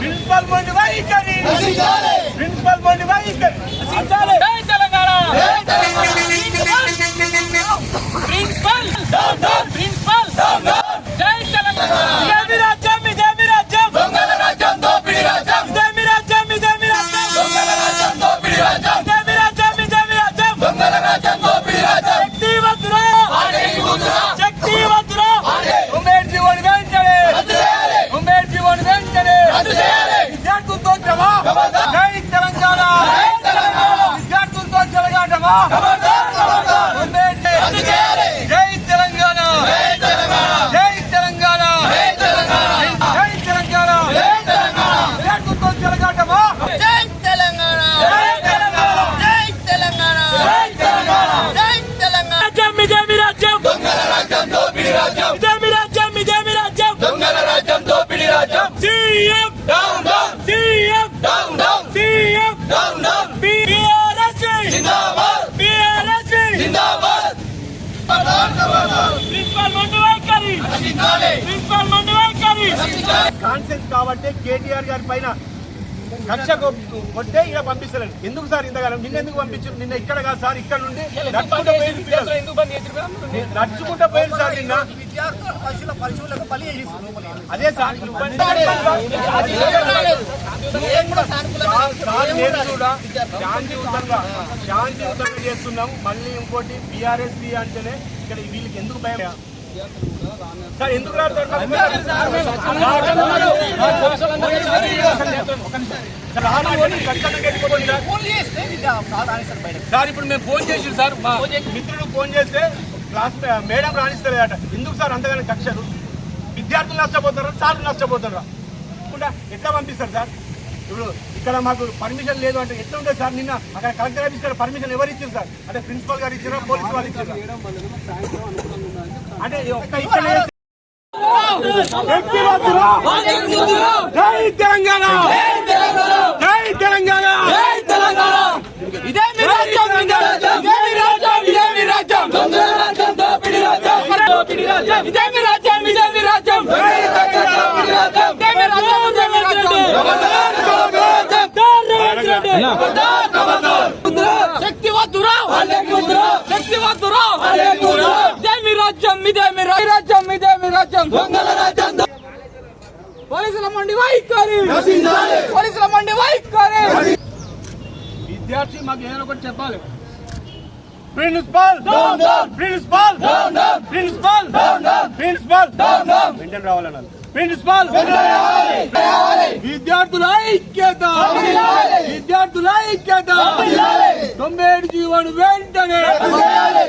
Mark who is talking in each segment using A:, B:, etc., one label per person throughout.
A: Principal మొండి వైఖరి, principal మొండి వైఖరి, తెలంగాణ ప్రిన్సిపల్ ప్రిన్సిపల్ జై తెలంగాణ. ఇదేమి రాజ్యం, ఇదేమి రాజ్యం, దొంగల రాజ్యం, దోపిడీ రాజ్యం, ఇదేమి రాజ్యం, ఇదేమి రాజ్యం, దొంగల రాజ్యం, దోపిడీ రాజ్యం, ఇదేమి రాజ్యం, ఇదేమి రాజ్యం, దొంగల రాజ్యం, దోపిడీ రాజ్యం. శక్తివంతురా, శక్తివంతురా, ఉమేర్ జీవన్ వెంటనే, ఉమేర్ జీవన్ వెంటనే విద్యార్థులతో జమా, జై తెలంగాణ, విద్యార్థులతో చెలగాటమా, జై తెలంగాణ, జై తెలంగాణ, జై తెలంగాణ, విద్యార్థులతో చెలగాటమా, జై తెలంగాణ, జై తెలంగాణ, జై తెలంగాణ, జై తెలంగాణ, జై తెలంగాణ. రాజ్యం ఇదేమి రాజ్యం, దొంగల రాజ్యం, దోపిడీ రాజ్యం, ఇదేమి రాజ్యం, ఇదేమి రాజ్యం, దొంగల రాజ్యం, దోపిడీ రాజ్యం. CM down down, CM down down, CM down down, BRS జిందాబాద్, బీఆర్ఎస్ జిందాబాద్. ప్రిన్సిపల్ మొండి వైఖరి, ప్రిన్సిపల్ మొండి వైఖరి. కాన్సెన్స్ కాబట్టి కేటీఆర్ గారి పైన కక్ష కొట్టే ఇలా పంపిస్తలేదు. ఎందుకు సార్ ఇంతకాలం? నిన్న ఎందుకు పంపించారు? నిన్న ఇక్కడ కాదు సార్, ఇక్కడ నుండి నడుచుకుంటూ పోయింది పిల్లలు, నడుచుకుంటూ పోయింది సార్ నిన్న. అదే సార్ నేను కూడా శాంతియుతంగా చేస్తున్నాం. మళ్ళీ ఇంకోటి బీఆర్ఎస్ అంటేనే ఇక్కడ వీళ్ళకి ఎందుకు భయం సార్? ఎందుకు రాస్తారు సార్? ఇప్పుడు మేము ఫోన్ చేసి సార్, మా మిత్రులు ఫోన్ చేస్తే క్లాస్ మేడం రాణిస్తలేదట. ఎందుకు సార్ అంతగానే కక్షలు? విద్యార్థులు నష్టపోతారా, సార్లు నష్టపోతారా? ఎట్లా పంపిస్తారు సార్? ఇప్పుడు ఇక్కడ మాకు పర్మిషన్ లేదు అంటే ఎట్లా ఉంటుంది సార్? నిన్న అక్కడ కలెక్టర్ ఆఫీస్ గారు పర్మిషన్ ఎవరు ఇచ్చారు సార్? అంటే ప్రిన్సిపల్ గారు ఇచ్చారా, పోలీసు వాళ్ళు ఇచ్చారా? అంటే ఒక్క ఇక్కడ జై తెలంగాణ, జై తెలంగాణ, జై తెలంగాణ. ఇదేమి రాజ్యం, ఇదేమి రాజ్యం, ఇదేమి రాజ్యం, దొంగల రాజ్యం, దోపిడీ రాజ్యం, దోపిడీ రాజ్యం, ఇదేమి రాజ్యం, ఇదేమి రాజ్యం, శక్తివంతురా, శక్తివంతురా, ఇదేమి రాజ్యం, ఇదేమి రాజ్యం, ఇదేమి రాజ్యం, దొంగల రాజ్యం. పోలీసుల మండి వైఖరి, పోలీసుల మండి వైఖరి. విద్యార్థి మాకు ఏదైనా ఒకటి చెప్పాలి. ప్రిన్సిపల్ ప్రిన్సిపల్ ప్రిన్సిపల్ ప్రిన్సిపల్ వెంటనే రావాలన్నారు. ప్రిన్సిపల్ విద్యార్థుల ఐక్యత, విద్యార్థుల ఐక్యత. 97 జీవన్ వెంటనే,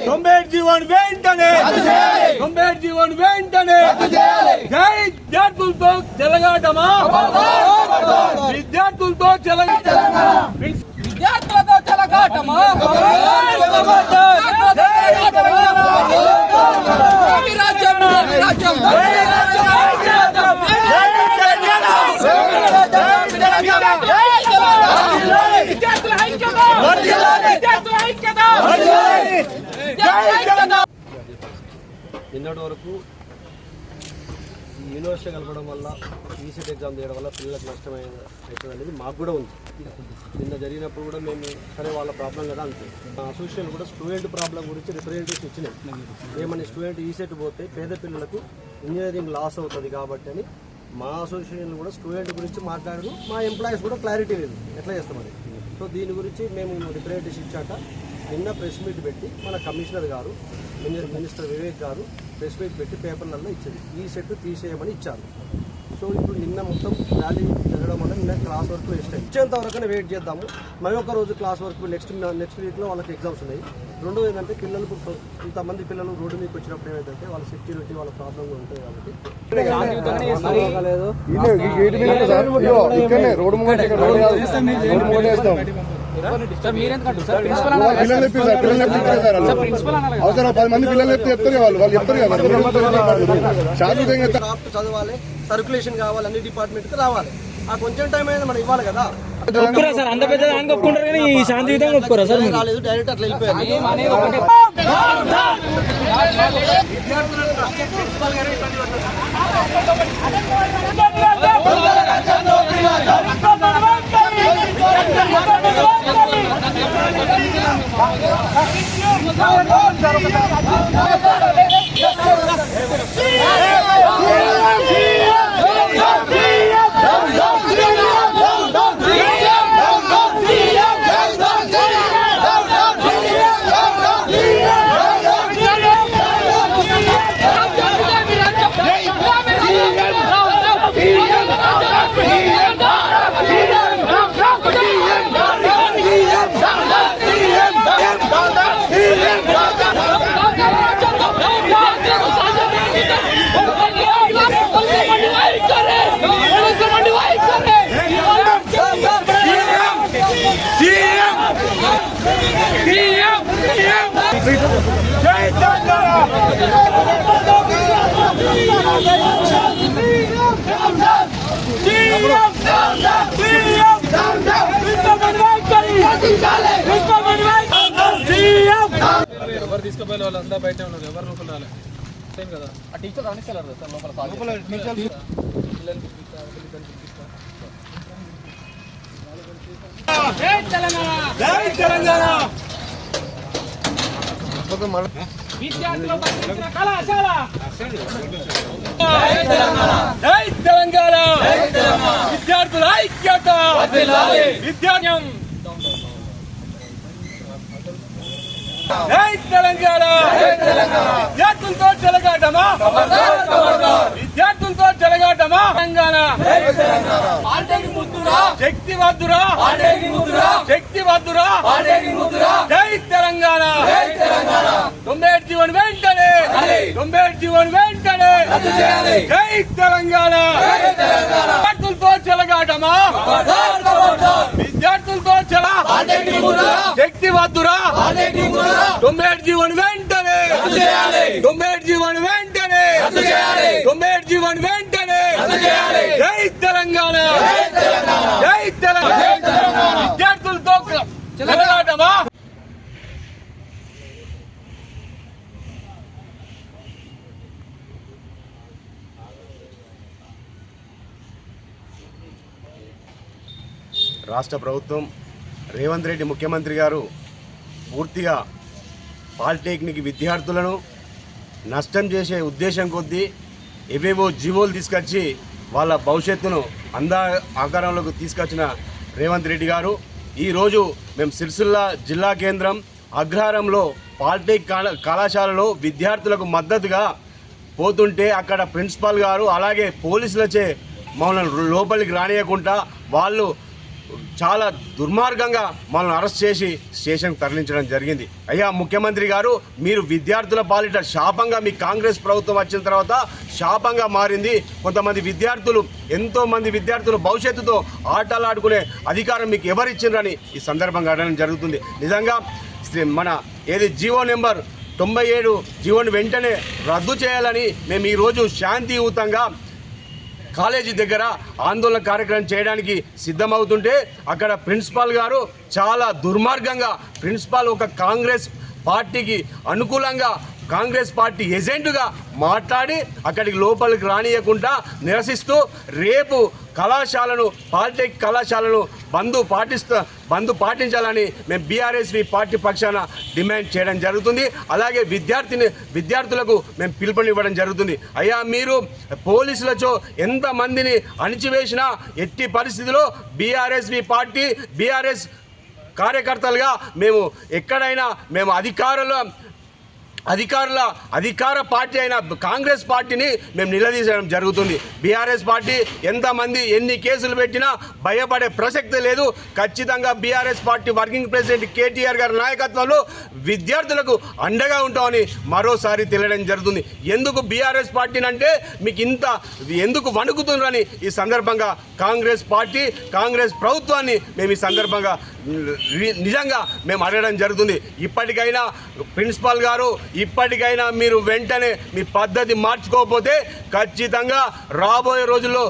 A: 97 జీవన్ వెంటనే, 97 జీవన్ వెంటనే. జై విద్యార్థులతో చెలగాటమా, విద్యార్థులతో చెలగాటమా, విద్యార్థులతో చెలగాటమా.
B: నిన్నటి వరకు యూనివర్సిటీ కలపడం వల్ల ఈసెట్ ఎగ్జామ్ చేయడం వల్ల పిల్లలకు నష్టమైంది అనేది మాకు కూడా ఉంది. నిన్న జరిగినప్పుడు కూడా మేము సరే వాళ్ళ ప్రాబ్లం కదా అంతే. మా అసోసియేషన్ కూడా స్టూడెంట్ ప్రాబ్లం గురించి రిప్రజెంటేషన్ ఇచ్చినాం. ఏమని స్టూడెంట్ ఈసెట్ పోతే పేద పిల్లలకు ఇంజనీరింగ్ లాస్ అవుతుంది కాబట్టి అని మా అసోసియేషన్ కూడా స్టూడెంట్ గురించి మాట్లాడడం. మా ఎంప్లాయీస్ కూడా క్లారిటీ లేదు ఎట్లా చేస్తామని. సో దీని గురించి మేము రిప్రజెంటేషన్ ఇచ్చాక నిన్న ప్రెస్ మీట్ పెట్టి మన కమిషనర్ గారు, మినిస్టర్ వివేక్ గారు ప్రెస్ మీట్ పెట్టి పేపర్లలో ఇచ్చింది ఈ సెట్ తీసేయమని ఇచ్చారు. సో ఇప్పుడు నిన్న మొత్తం ర్యాలీ జరగడం వల్ల నిన్న క్లాస్ వర్క్ వేస్ట్ అయ్యి ఇచ్చేంత వరకునే వెయిట్ చేద్దాము. మరి ఒక రోజు క్లాస్ వర్క్ నెక్స్ట్ వీక్లో వాళ్ళకి ఎగ్జామ్స్ ఉన్నాయి. రెండోది ఏంటంటే పిల్లలకు ఇంతమంది పిల్లలు రోడ్డు మీకు వచ్చినప్పుడు ఏమైందంటే వాళ్ళ సెక్యూరిటీ వాళ్ళ ప్రాబ్లం ఉంటుంది కాబట్టి
C: అవసరం 10 మంది పిల్లలు చెప్తారు వాళ్ళు చెప్తారు
B: చదవాలి, సర్క్యులేషన్ కావాలి, అన్ని డిపార్ట్మెంట్కి రావాలి. ఆ కొంచెం టైం అనేది మనం ఇవ్వాలి కదా.
D: ఒప్పుకోరా సార్, అంత పెద్ద దానికి ఒప్పుకుంటారు కానీ ఈ శాంతియుతంగా ఒప్పుకోరా సార్ మీరు?
B: రాలేదు, డైరెక్ట్ అట్లా వెళ్ళిపోయారు.
E: ఎవరు తీసుకుపోయే వాళ్ళంతా బయట ఉన్నారు, ఎవరు లోపల రాలే సేమ్ కదా. ఆ టీచర్ రాణిస్తారు సార్ లోపల
A: జై తెలంగాణ, విద్యార్థుల ఐక్యత, విద్యార్థ్యం. జై తెలంగాణ, విద్యార్థులతో చెలగాటమా, విద్యార్థులతో చెలగాటమా. తెలంగాణ శక్తి వద్దురా, శక్తి వద్దురా. జై తెలంగాణ, 97 జీవన్ వెంటనే, 97 జీవన్ వెంటనే. జై తెలంగాణ, విద్యార్థులతో చెలగాటమా, విద్యార్థులతో శక్తి వద్దురా. 97 జీవన్ వెంటనే, 97 జీవన్ వెంటనే, 97 జీవన్ వెంటనే. జై తెలంగాణ, జై తెలంగాణ, విద్యార్థులతో చెలగాటమా.
F: రాష్ట్ర ప్రభుత్వం రేవంత్ రెడ్డి ముఖ్యమంత్రి గారు పూర్తిగా పాలిటెక్నిక్ విద్యార్థులను నష్టం చేసే ఉద్దేశం కొద్దీ ఏవేవో జీవోలు తీసుకొచ్చి వాళ్ళ భవిష్యత్తును ఆకారంలోకి తీసుకొచ్చిన రేవంత్ రెడ్డి గారు ఈరోజు మేము సిరిసిల్ల జిల్లా కేంద్రం అగ్రహారంలో పాలిటెక్ కళాశాలలో విద్యార్థులకు మద్దతుగా పోతుంటే అక్కడ ప్రిన్సిపాల్ గారు అలాగే పోలీసులచే మమ్మల్ని లోపలికి రానియకుండా వాళ్ళు చాలా దుర్మార్గంగా మనల్ని అరెస్ట్ చేసి స్టేషన్కి తరలించడం జరిగింది. అయ్యా ముఖ్యమంత్రి గారు, మీరు విద్యార్థుల పాలిట శాపంగా మీ కాంగ్రెస్ ప్రభుత్వం వచ్చిన తర్వాత శాపంగా మారింది. కొంతమంది విద్యార్థులు, ఎంతోమంది విద్యార్థులు భవిష్యత్తుతో ఆటలు ఆడుకునే అధికారం మీకు ఎవరిచ్చిండ్రని ఈ సందర్భంగా అడగడం జరుగుతుంది. నిజంగా మన ఏది జీవో నెంబర్ 97 జీవోని వెంటనే రద్దు చేయాలని మేము ఈరోజు శాంతియుతంగా కాలేజీ దగ్గర ఆందోళన కార్యక్రమం చేయడానికి సిద్ధమవుతుంటే అక్కడ ప్రిన్సిపాల్ గారు చాలా దుర్మార్గంగా, ప్రిన్సిపాల్ ఒక కాంగ్రెస్ పార్టీకి అనుకూలంగా కాంగ్రెస్ పార్టీ ఏజెంటుగా మాట్లాడి అక్కడికి లోపలికి రానియకుండా నిరసిస్తూ రేపు కళాశాలను పాలిటెక్ కళాశాలను బంద్ పాటించాలని మేము బీఆర్ఎస్వి పార్టీ పక్షాన డిమాండ్ చేయడం జరుగుతుంది. అలాగే విద్యార్థులకు మేము పిలుపునివ్వడం జరుగుతుంది. అయ్యా మీరు పోలీసులతో ఎంతమందిని అణిచివేసినా ఎట్టి పరిస్థితిలో బీఆర్ఎస్వి పార్టీ బీఆర్ఎస్ కార్యకర్తలుగా మేము ఎక్కడైనా మేము అధికార పార్టీ అయిన కాంగ్రెస్ పార్టీని మేము నిలదీయడం జరుగుతుంది. బీఆర్ఎస్ పార్టీ ఎంతమంది ఎన్ని కేసులు పెట్టినా భయపడే ప్రసక్తి లేదు. ఖచ్చితంగా BRS party working president KTR గారి నాయకత్వంలో విద్యార్థులకు అండగా ఉంటామని మరోసారి తెలియడం జరుగుతుంది. ఎందుకు బీఆర్ఎస్ పార్టీని అంటే మీకు ఇంత ఎందుకు వణుకుతుందని ఈ సందర్భంగా కాంగ్రెస్ పార్టీ కాంగ్రెస్ ప్రభుత్వాన్ని మేము ఈ సందర్భంగా నిజంగా మేము అడగడం జరుగుతుంది. ఇప్పటికైనా ప్రిన్సిపాల్ గారు ఇప్పటికైనా మీరు వెంటనే మీ పద్ధతి మార్చుకోకపోతే ఖచ్చితంగా రాబోయే రోజుల్లో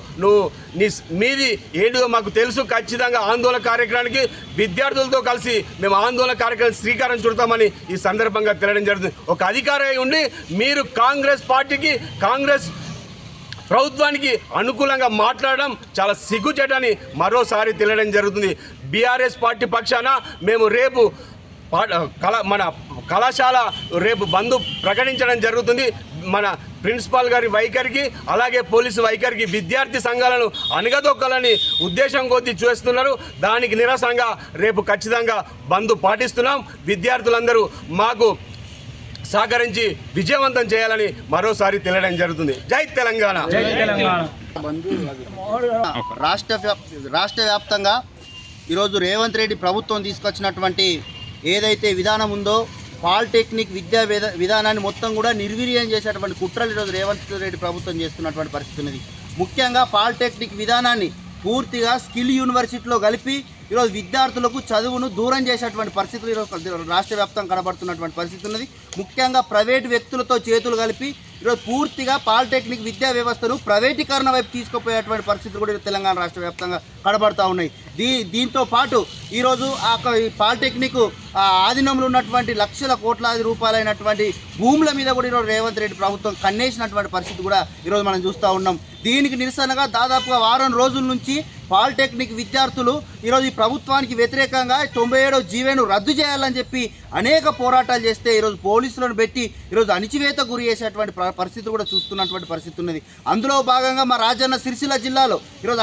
F: మీది ఏంటిదో మాకు తెలుసు. ఖచ్చితంగా ఆందోళన కార్యక్రమానికి విద్యార్థులతో కలిసి మేము ఆందోళన కార్యక్రమం శ్రీకారం చుడతామని ఈ సందర్భంగా తెలియడం జరుగుతుంది. ఒక అధికారి ఉండి మీరు కాంగ్రెస్ పార్టీకి, కాంగ్రెస్ ప్రభుత్వానికి అనుకూలంగా మాట్లాడడం చాలా సిగ్గుచేటని మరోసారి తెలియడం జరుగుతుంది. బీఆర్ఎస్ పార్టీ పక్షాన మేము రేపు మన కళాశాల రేపు బంద్ ప్రకటించడం జరుగుతుంది. మన ప్రిన్సిపాల్ గారి వైఖరికి, అలాగే పోలీసు వైఖరికి విద్యార్థి సంఘాలను అణగదొక్కాలని ఉద్దేశం కొద్దీ చేస్తున్నారు. దానికి నిరసనగా రేపు ఖచ్చితంగా బంద్ పాటిస్తున్నాం. విద్యార్థులందరూ మాకు సహకరించి విజయవంతం చేయాలని మరోసారి తెలియడం జరుగుతుంది. జై తెలంగాణ.
G: రాష్ట్ర వ్యాప్తంగా ఈరోజు రేవంత్ రెడ్డి ప్రభుత్వం తీసుకొచ్చినటువంటి ఏదైతే విధానం ఉందో పాలిటెక్నిక్ విద్యా విధానాన్ని మొత్తం కూడా నిర్వీర్యం చేసేటువంటి కుట్రలు ఈరోజు రేవంత్ రెడ్డి ప్రభుత్వం చేస్తున్నటువంటి పరిస్థితి ఉన్నది. ముఖ్యంగా పాలిటెక్నిక్ విధానాన్ని పూర్తిగా స్కిల్ యూనివర్సిటీలో కలిపి ఈరోజు విద్యార్థులకు చదువును దూరం చేసేటువంటి పరిస్థితులు ఈరోజు రాష్ట్ర వ్యాప్తంగా కనబడుతున్నటువంటి పరిస్థితి ఉన్నది. ముఖ్యంగా ప్రైవేటు వ్యక్తులతో చేతులు కలిపి ఈరోజు పూర్తిగా పాలిటెక్నిక్ విద్యా వ్యవస్థను ప్రైవేటీకరణ వైపు తీసుకుపోయేటువంటి పరిస్థితులు కూడా తెలంగాణ రాష్ట్ర వ్యాప్తంగా కనబడుతూ ఉన్నాయి. దీంతో పాటు ఈరోజు ఈ పాలిటెక్నిక్ ఆధీనంలో ఉన్నటువంటి లక్షల కోట్లాది రూపాయలైనటువంటి భూముల మీద కూడా ఈరోజు రేవంత్ రెడ్డి ప్రభుత్వం కన్నేసినటువంటి పరిస్థితి కూడా ఈరోజు మనం చూస్తూ ఉన్నాం. దీనికి నిరసనగా దాదాపుగా వారం రోజుల నుంచి పాలిటెక్నిక్ విద్యార్థులు ఈరోజు ఈ ప్రభుత్వానికి వ్యతిరేకంగా 97వ జీవోను రద్దు చేయాలని చెప్పి అనేక పోరాటాలు చేస్తే ఈరోజు పోలీసులను పెట్టి ఈరోజు అణిచివేత గురి చేసేటువంటి పరిస్థితి కూడా చూస్తున్నటువంటి పరిస్థితి ఉన్నది. అందులో భాగంగా మా రాజన్న సిరిసిల్ల జిల్లాలో ఈరోజు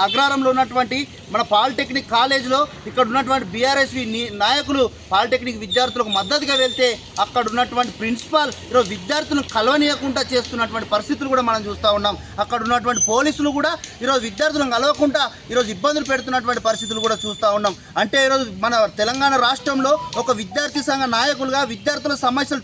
G: అగ్రారంలో ఉన్నటువంటి మన పాలిటెక్నిక్ కాలేజీలో ఇక్కడ ఉన్నటువంటి బీఆర్ఎస్వి నాయకులు పాలిటెక్నిక్ విద్యార్థులకు మద్దతుగా వెళ్తే అక్కడ ఉన్నటువంటి ప్రిన్సిపాల్ ఈరోజు విద్యార్థులను కలవనీయకుండా చేస్తున్నటువంటి పరిస్థితులు కూడా మనం చూస్తూ ఉన్నాం. అక్కడ ఉన్నటువంటి పోలీసులు కూడా ఈరోజు విద్యార్థులను కలవకుండా ఈరోజు ఇబ్బందులు పెడుతున్నటువంటి పరిస్థితులు కూడా చూస్తూ ఉన్నాం. అంటే ఈరోజు మన తెలంగాణ రాష్ట్రంలో ఒక విద్యార్థి సంఘ నాయకులుగా విద్యార్థుల సమస్యలు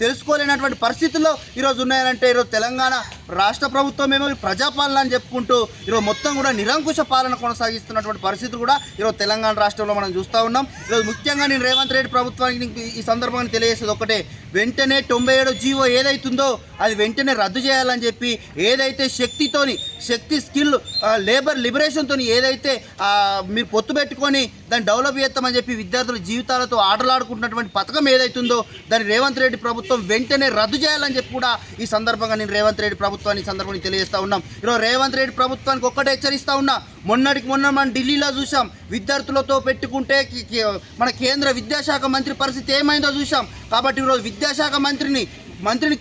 G: తెలుసుకోలేనటువంటి పరిస్థితుల్లో ఈరోజు ఉన్నాయంటే ఈరోజు తెలంగాణ రాష్ట్ర ప్రభుత్వం ఏమో ప్రజాపాలన అని చెప్పుకుంటూ ఈరోజు మొత్తం కూడా నిరంకుశ పాలన కొనసాగిస్తున్నటువంటి పరిస్థితులు కూడా ఈరోజు తెలంగాణ రాష్ట్రంలో మనం చూస్తూ ఉన్నాం. ఈరోజు ముఖ్యంగా నేను రేవంత్ రెడ్డి ప్రభుత్వానికి ఈ సందర్భంగా తెలియజేసేది ఒకటే, వెంటనే 97వ జీవో ఏదైతుందో అది వెంటనే రద్దు చేయాలని చెప్పి, ఏదైతే శక్తి స్కిల్ లేబర్ లిబరేషన్తో ఏదైతే మీరు పొత్తు పెట్టుకొని దాన్ని డెవలప్ చేస్తామని చెప్పి విద్యార్థుల జీవితాలతో ఆటలాడుకుంటున్నటువంటి పథకం ఏదైతుందో దాన్ని రేవంత్ రెడ్డి ప్రభుత్వం వెంటనే రద్దు చేయాలని చెప్పి కూడా ఈ సందర్భంగా నేను రేవంత్ రెడ్డి ప్రభుత్వాన్ని ఈ సందర్భంగా తెలియజేస్తూ ఉన్నాం. ఈరోజు రేవంత్ రెడ్డి ప్రభుత్వానికి ఒక్కటే హెచ్చరిస్తూ ఉన్నా, మొన్న మనం ఢిల్లీలో చూసాం, విద్యార్థులతో పెట్టుకుంటే మన కేంద్ర విద్యాశాఖ మంత్రి పరిస్థితి ఏమైందో చూసాం. కాబట్టి ఈరోజు విద్యాశాఖ మంత్రిని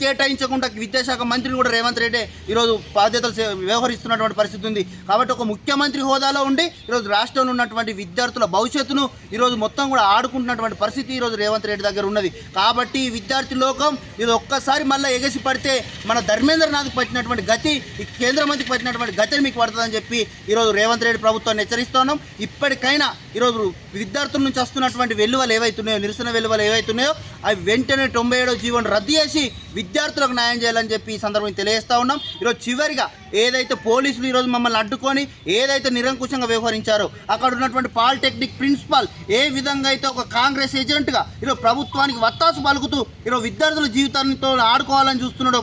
G: కేటాయించకుండా విద్యాశాఖ మంత్రిని కూడా రేవంత్ రెడ్డి ఈరోజు బాధ్యతలు వ్యవహరిస్తున్నటువంటి పరిస్థితి ఉంది. కాబట్టి ఒక ముఖ్యమంత్రి హోదాలో ఉండి ఈరోజు రాష్ట్రంలో ఉన్నటువంటి విద్యార్థుల భవిష్యత్తును ఈరోజు మొత్తం కూడా ఆడుకుంటున్నటువంటి పరిస్థితి ఈరోజు రేవంత్ రెడ్డి దగ్గర ఉన్నది. కాబట్టి ఈ విద్యార్థి లోకం ఇది ఒక్కసారి మళ్ళీ ఎగసి పడితే మన ధర్మేంద్రనాథ్కి పట్టినటువంటి గతి, ఈ కేంద్ర మంత్రికి పట్టినటువంటి గతిని మీకు పడుతుందని చెప్పి ఈరోజు రేవంత్ రెడ్డి ప్రభుత్వాన్ని హెచ్చరిస్తున్నాం. ఇప్పటికైనా ఈరోజు విద్యార్థుల నుంచి వస్తున్నటువంటి వెల్లువలు ఏవైతున్నాయో, నిరసన వెల్లువలు ఏవైతున్నాయో అవి వెంటనే 97వ జీవోను రద్దు చేసి విద్యార్థులకు న్యాయం చేయాలని చెప్పి ఈ సందర్భంగా తెలియజేస్తూ ఉన్నాం. ఈరోజు చివరిగా ఏదైతే పోలీసులు ఈరోజు మమ్మల్ని అడ్డుకొని ఏదైతే నిరంకుశంగా వ్యవహరించారో, అక్కడ ఉన్నటువంటి పాలిటెక్నిక్ ప్రిన్సిపాల్ ఏ విధంగా అయితే ఒక కాంగ్రెస్ ఏజెంట్గా ఈరోజు ప్రభుత్వానికి వత్తాసు పలుకుతూ ఈరోజు విద్యార్థుల జీవితాలతో ఆడుకోవాలని చూస్తున్నాడు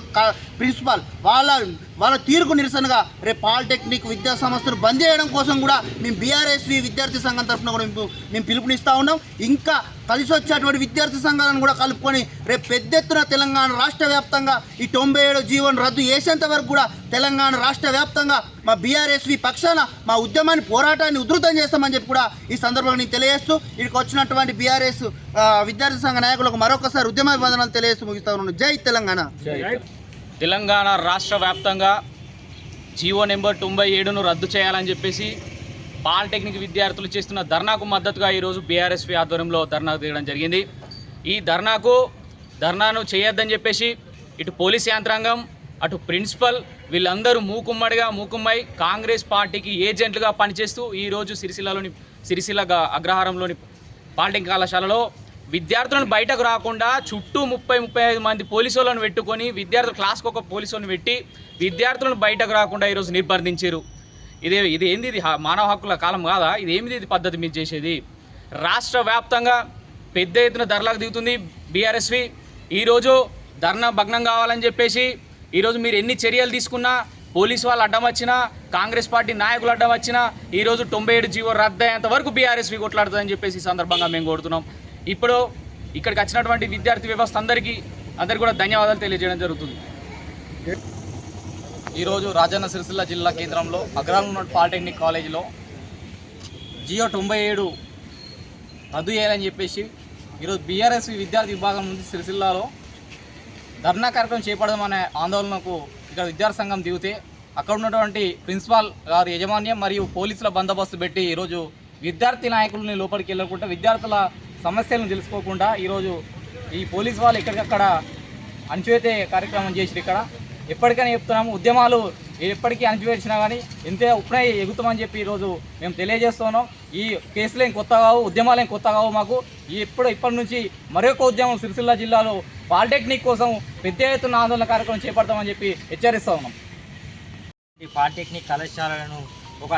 G: ప్రిన్సిపాల్, వాళ్ళ తీరుకు నిరసనగా రేపు పాలిటెక్నిక్ విద్యా సంస్థను బంద్ చేయడం కోసం కూడా మేము బీఆర్ఎస్వి విద్యార్థి సంఘం తరఫున కూడా మేము పిలుపునిస్తూ ఉన్నాం. ఇంకా కలిసి వచ్చేటువంటి విద్యార్థి సంఘాలను కూడా కలుపుకొని రేపు పెద్ద ఎత్తున తెలంగాణ రాష్ట్ర వ్యాప్తంగా ఈ 97వ జీవోను రద్దు చేసేంత వరకు కూడా తెలంగాణ రాష్ట్ర వ్యాప్తంగా మా బీఆర్ఎస్వి పక్షాన మా ఉద్యమాన్ని పోరాటాన్ని ఉధృతం చేస్తామని చెప్పి కూడా ఈ సందర్భంగా నేను తెలియజేస్తూ ఇక్కడికి వచ్చినటువంటి బీఆర్ఎస్ విద్యార్థి సంఘ నాయకులకు మరొకసారి ఉద్యమాభివందనాలు తెలియజేస్తూ ముగిస్తా ఉన్నాను. జై తెలంగాణ.
E: తెలంగాణ రాష్ట్ర వ్యాప్తంగా జీవో నెంబర్ 97ను రద్దు చేయాలని చెప్పేసి పాలిటెక్నిక్ విద్యార్థులు చేస్తున్న ధర్నాకు మద్దతుగా ఈరోజు బీఆర్ఎస్వి ఆధ్వర్యంలో ధర్నాకు దిగడం జరిగింది. ఈ ధర్నాను చేయొద్దని చెప్పేసి ఇటు పోలీస్ యంత్రాంగం, అటు ప్రిన్సిపల్ వీళ్ళందరూ మూకుమ్మై కాంగ్రెస్ పార్టీకి ఏజెంట్లుగా పనిచేస్తూ ఈరోజు సిరిసిల్ల అగ్రహారంలోని పాలిటెక్నిక్ కళాశాలలో విద్యార్థులను బయటకు రాకుండా చుట్టూ 30-35 మంది పోలీసులను పెట్టుకొని విద్యార్థులు క్లాస్కి ఒక పోలీసులను పెట్టి విద్యార్థులను బయటకు రాకుండా ఈరోజు నిర్బంధించారు. ఇది ఏంది? ఇది మానవ హక్కుల కాలం కాదా? ఇది పద్ధతి మీరు చేసేది? రాష్ట్ర వ్యాప్తంగా పెద్ద ఎత్తున ధరలకు దిగుతుంది బీఆర్ఎస్వి. ఈరోజు ధర్నా భగ్నం కావాలని చెప్పేసి ఈరోజు మీరు ఎన్ని చర్యలు తీసుకున్నా, పోలీసు వాళ్ళు అడ్డం వచ్చినా, కాంగ్రెస్ పార్టీ నాయకులు అడ్డం వచ్చినా ఈరోజు 97 జీవో రద్దు అయ్యేంత వరకు బీఆర్ఎస్వి కొట్లాడుతుందని చెప్పేసి ఈ సందర్భంగా మేము కోరుతున్నాం. ఇప్పుడు ఇక్కడికి వచ్చినటువంటి విద్యార్థి వ్యవస్థ అందరికీ కూడా ధన్యవాదాలు తెలియజేయడం జరుగుతుంది. ఈరోజు రాజన్న సిరిసిల్ల జిల్లా కేంద్రంలో అగ్రహారం పాలిటెక్నిక్ కాలేజీలో జియో 97 రద్దు చేయాలని చెప్పేసి ఈరోజు బీఆర్ఎస్ విద్యార్థి విభాగం నుంచి సిరిసిల్లాలో ధర్నా కార్యక్రమం చేపడమనే ఆందోళనకు ఇక్కడ విద్యార్థి సంఘం దిగితే అక్కడ ఉన్నటువంటి ప్రిన్సిపాల్ గారు యాజమాన్యం మరియు పోలీసుల బందోబస్తు పెట్టి ఈరోజు విద్యార్థి నాయకులని లోపలికి వెళ్ళకుండా, విద్యార్థుల సమస్యలను తెలుసుకోకుండా ఈరోజు ఈ పోలీసు వాళ్ళు ఎక్కడికక్కడ అణచివేసే కార్యక్రమం చేసి ఇక్కడ ఎప్పటికైనా చెప్తున్నాము, ఉద్యమాలు ఎప్పటికీ అణచివేసినా కానీ ఎంతే ఉప్పునే ఎగుతామని చెప్పి ఈరోజు మేము తెలియజేస్తున్నాం. ఈ కేసులు ఏం కొత్త కావు, ఉద్యమాలు ఏం కొత్త కావు. మాకు ఇప్పటి నుంచి మరొక ఉద్యమం సిరిసిల్ల జిల్లాలో పాలిటెక్నిక్ కోసం పెద్ద ఎత్తున ఆందోళన కార్యక్రమం చేపడతామని చెప్పి హెచ్చరిస్తూ ఉన్నాం.
H: ఈ పాలిటెక్నిక్ కళాశాలను ఒక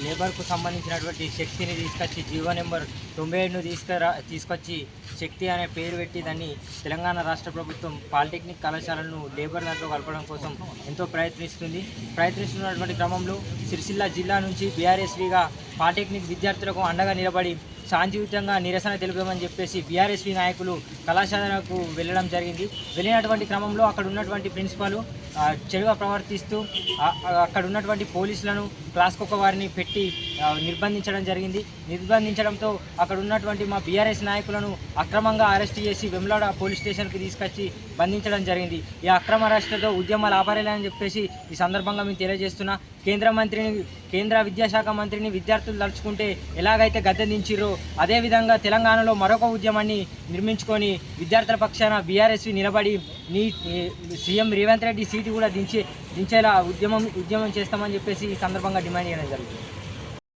H: లేబర్కు సంబంధించినటువంటి శక్తిని తీసుకొచ్చి జీవో నెంబర్ 97ను తీసుకొచ్చి శక్తి అనే పేరు పెట్టి దాన్ని తెలంగాణ రాష్ట్ర ప్రభుత్వం పాలిటెక్నిక్ కళాశాలను లేబర్ దాంట్లో కలపడం కోసం ఎంతో ప్రయత్నిస్తున్నటువంటి క్రమంలో సిరిసిల్ల జిల్లా నుంచి బీఆర్ఎస్విగా పాలిటెక్నిక్ విద్యార్థులకు అండగా నిలబడి శాంతియుతంగా నిరసన తెలుపుదామని చెప్పేసి బీఆర్ఎస్వి నాయకులు కళాశాలకు వెళ్ళడం జరిగింది. వెళ్ళినటువంటి క్రమంలో అక్కడ ఉన్నటువంటి ప్రిన్సిపాల్ చెడుగా ప్రవర్తిస్తూ అక్కడ ఉన్నటువంటి పోలీసులను క్లాస్కొక వారిని పెట్టి నిర్బంధించడంతో అక్కడ ఉన్నటువంటి మా బీఆర్ఎస్ నాయకులను అక్రమంగా అరెస్ట్ చేసి వెమ్లాడ పోలీస్ స్టేషన్కి తీసుకొచ్చి బంధించడం జరిగింది. ఈ అక్రమ అరెస్టులతో ఉద్యమాలు ఆపాలని చెప్పేసి ఈ సందర్భంగా మేము తెలియజేస్తున్నా. కేంద్ర విద్యాశాఖ మంత్రిని విద్యార్థులు తలుచుకుంటే ఎలాగైతే గద్దెదించిరో అదేవిధంగా తెలంగాణలో మరొక ఉద్యమాన్ని నిర్మించుకొని విద్యార్థుల పక్షాన బీఆర్ఎస్వి నిలబడి సీఎం రేవంత్ రెడ్డి సీటు కూడా దించేలా ఉద్యమం చేస్తామని చెప్పేసి ఈ సందర్భంగా డిమాండ్ చేయడం జరుగుతుంది.